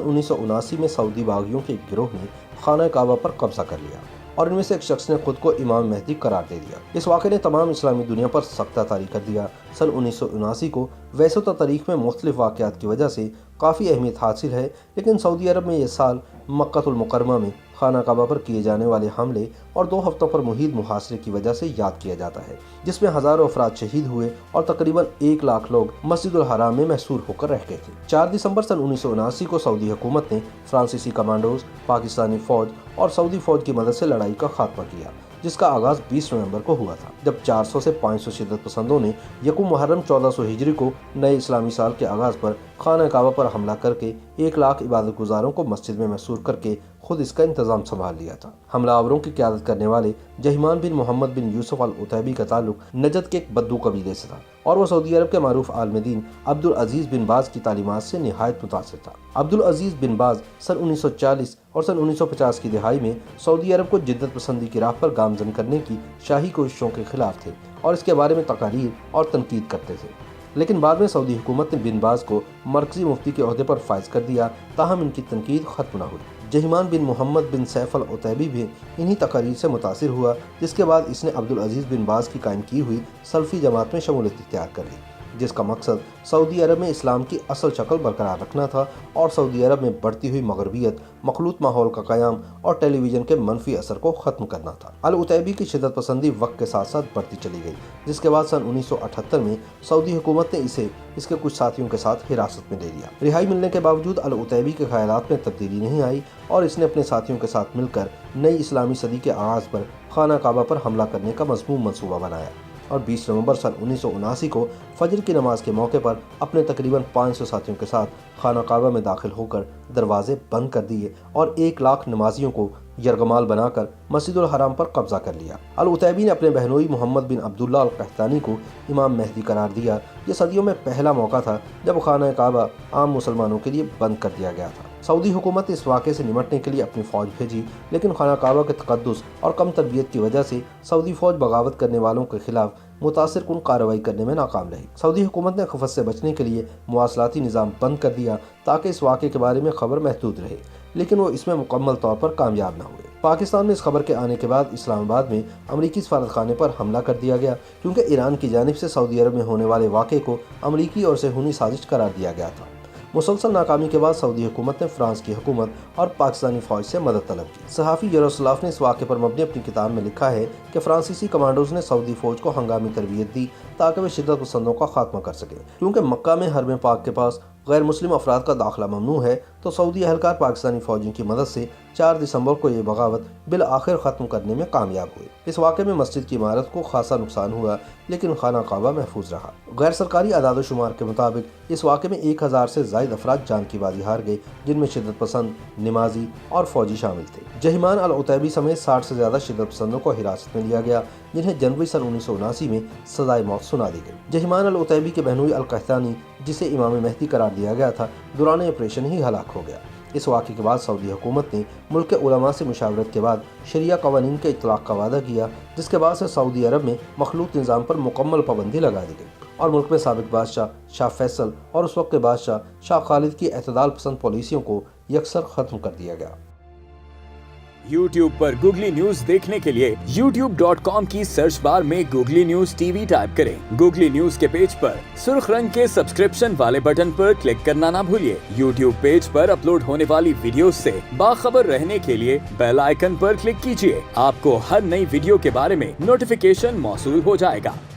1979 में सऊदी बागियों के एक गिरोह ने खाना काबा पर कब्जा कर लिया और इनमें से एक शख्स ने खुद को इमाम मेहदी करार दे दिया। इस वाक़े ने तमाम इस्लामी दुनिया पर सख्त तारी कर दिया। सन 1979 को वैसे तो तारीख में मुख्तलिफ वाक़यात की वजह से काफ़ी अहमियत हासिल है, लेकिन सऊदी अरब में यह साल मक्कातुल मुकर्रमा में खाना काबा पर किए जाने वाले हमले और 2 हफ्तों पर मुहीद मुहासरे की वजह से याद किया जाता है, जिसमें हज़ारों अफराद शहीद हुए और तकरीबन 1 लाख लोग मस्जिदुल हराम में महसूर होकर रह गए थे। 4 दिसंबर सन 1979 को सऊदी हुकूमत ने फ्रांसीसी कमांडोज, पाकिस्तानी फ़ौज और सऊदी फ़ौज की मदद से लड़ाई का खात्मा किया, जिसका आगाज़ 20 नवंबर को हुआ था, जब 400 से 500 शिद्दत पसंदों ने यकम मुहर्रम 1400 हिजरी को नए इस्लामी साल के आगाज़ पर खाना काबा पर हमला करके 1 लाख इबादत गुजारों को मस्जिद में महसूर करके खुद इसका इंतज़ाम संभाल लिया था। हमलावरों की क़यादत करने वाले जहिमान बिन मोहम्मद बिन यूसुफ अल उतैबी का ताल्लुक नजद के एक बद्दू कबीले से था और वह सऊदी अरब के मारूफ आलिम दीन अब्दुल अजीज़ बिन बाज की तालीमात से निहायत मुतासिर था। अब्दुल अजीज़ बिन बाज सन 1940 और सन 1950 की दिहाई में सऊदी अरब को जिद्दत पसंदी की राह पर गामजन करने की शाही कोशिशों के खिलाफ थे और इसके बारे में तकारीर और तनकीद करते थे, लेकिन बाद में सऊदी हुकूमत ने बिन बाज को मरकजी मुफ्ती के ओहदे पर फाइज कर दिया, ताहम इनकी तनकीद खत्म न हुई। जहिमान बिन मोहम्मद बिन सैफ अल उतैबी भी इन्हीं तकारीर से मुतासिर हुआ, जिसके बाद इसने अब्दुल अजीज़ बिन बाज की कायम की हुई सल्फ़ी जमात में शमूलियत इख्तियार कर ली, जिसका मकसद सऊदी अरब में इस्लाम की असल शक्ल बरकरार रखना था और सऊदी अरब में बढ़ती हुई मगरबियत, मखलूत माहौल का क़याम और टेलीविज़न के मनफी असर को ख़त्म करना था। अल उतैबी की शिद्दत पसंदी वक्त के साथ साथ बढ़ती चली गई, जिसके बाद सन 1978 में सऊदी हुकूमत ने इसे इसके कुछ साथियों के साथ हिरासत में ले लिया। रिहाई मिलने के बावजूद अल उतैबी के ख्यालात में तब्दीली नहीं आई और इसने अपने साथियों के साथ मिलकर नई इस्लामी सदी के आगाज़ पर खाना काबा पर हमला करने का मज़मूम मंसूबा बनाया और 20 नवंबर सन 1979 को फजर की नमाज के मौके पर अपने तकरीबन 500 साथियों के साथ खाना काबा में दाखिल होकर दरवाजे बंद कर दिए और 1 लाख नमाजियों को यरगमाल बनाकर मस्जिदुल हराम पर कब्जा कर लिया। अल उतैबी ने अपने बहनोई मोहम्मद बिन अब्दुल्ला अल कहतानी को इमाम मेहदी करार दिया। ये सदियों में पहला मौका था जब खाना काबा आम मुसलमानों के लिए बंद कर दिया गया था। सऊदी हुकूमत ने इस वाक़े से निमटने के लिए अपनी फ़ौज भेजी, लेकिन खाना काबा के तक़द्दुस और कम तरबियत की वजह से सऊदी फ़ौज बगावत करने वालों के खिलाफ मुतासिर कुन कार्रवाई करने में नाकाम रही। सऊदी हुकूमत ने खफत से बचने के लिए मवासलाती निज़ाम बंद कर दिया ताकि इस वाक़े के बारे में खबर महदूद रहे, लेकिन वो इसमें मुकम्मल तौर पर कामयाब न हुए। पाकिस्तान में इस खबर के आने के बाद इस्लामाबाद में अमरीकी सफारत खाने पर हमला कर दिया गया, क्योंकि ईरान की जानिब से सऊदी अरब में होने वाले वाक़े को अमरीकी और सेहूनी साजिश करार दिया गया था। मुसलसल नाकामी के बाद सऊदी हुकूमत ने फ्रांस की हुकूमत और पाकिस्तानी फ़ौज से मदद तलब की। सहाफ़ी यरोस्लाफ ने इस वाक़े पर मबनी अपनी किताब में लिखा है कि फ्रांसीसी कमांडोज ने सऊदी फ़ौज को हंगामी तरबियत दी ताकि वे शिद्दत पसंदों का खात्मा कर सकें। क्योंकि मक्का में हरम पाक के पास गैर मुस्लिम अफराद का दाखिला ममनू है, तो सऊदी अहलकार पाकिस्तानी फ़ौजियों की मदद से 4 दिसंबर को ये बगावत बिल आखिर ख़त्म करने में कामयाब हुए। इस वाक़े में मस्जिद की इमारत को खासा नुकसान हुआ, लेकिन खाना काबा महफूज रहा। गैर सरकारी आदाद शुमार के मुताबिक इस वाक़े में 1000 से ज़ायद अफराद जान की बाजी हार गए, जिनमें शिद्दत पसंद, नमाजी और फ़ौजी शामिल थे। जहिमान अल उतैबी समेत 60 से ज़्यादा शिद्दत पसंदों को हिरासत में लिया गया, जिन्हें जनवरी सन 1979 में सज़ाए मौत सुना दी गई। जहिमान अल उतैबी के बहनोई अल कहतानी, जिसे इमाम मेहदी करार दिया गया था, दौरान ऑपरेशन ही हलाक हो गया। इस वाक़े के बाद सऊदी हुकूमत ने मुल्क के उलमा से मुशावरत के बाद शरिया कवानीन के इतलाक़ का वादा किया, जिसके बाद से सऊदी अरब में मखलूत निज़ाम पर मुकम्मल पाबंदी लगा दी गई और मुल्क में साबिक़ बादशाह शाह फैसल और उस वक्त के बादशाह शाह खालिद की एतदाल पसंद पॉलिसियों को यकसर ख़त्म कर दिया गया। YouTube पर Googly न्यूज देखने के लिए youtube.com की सर्च बार में Googly न्यूज टीवी टाइप करें। Googly न्यूज के पेज पर सुर्ख रंग के सब्सक्रिप्शन वाले बटन पर क्लिक करना ना भूलिए। YouTube पेज पर अपलोड होने वाली वीडियोस से बाखबर रहने के लिए बेल आइकन पर क्लिक कीजिए। आपको हर नई वीडियो के बारे में नोटिफिकेशन मौसूल हो जाएगा।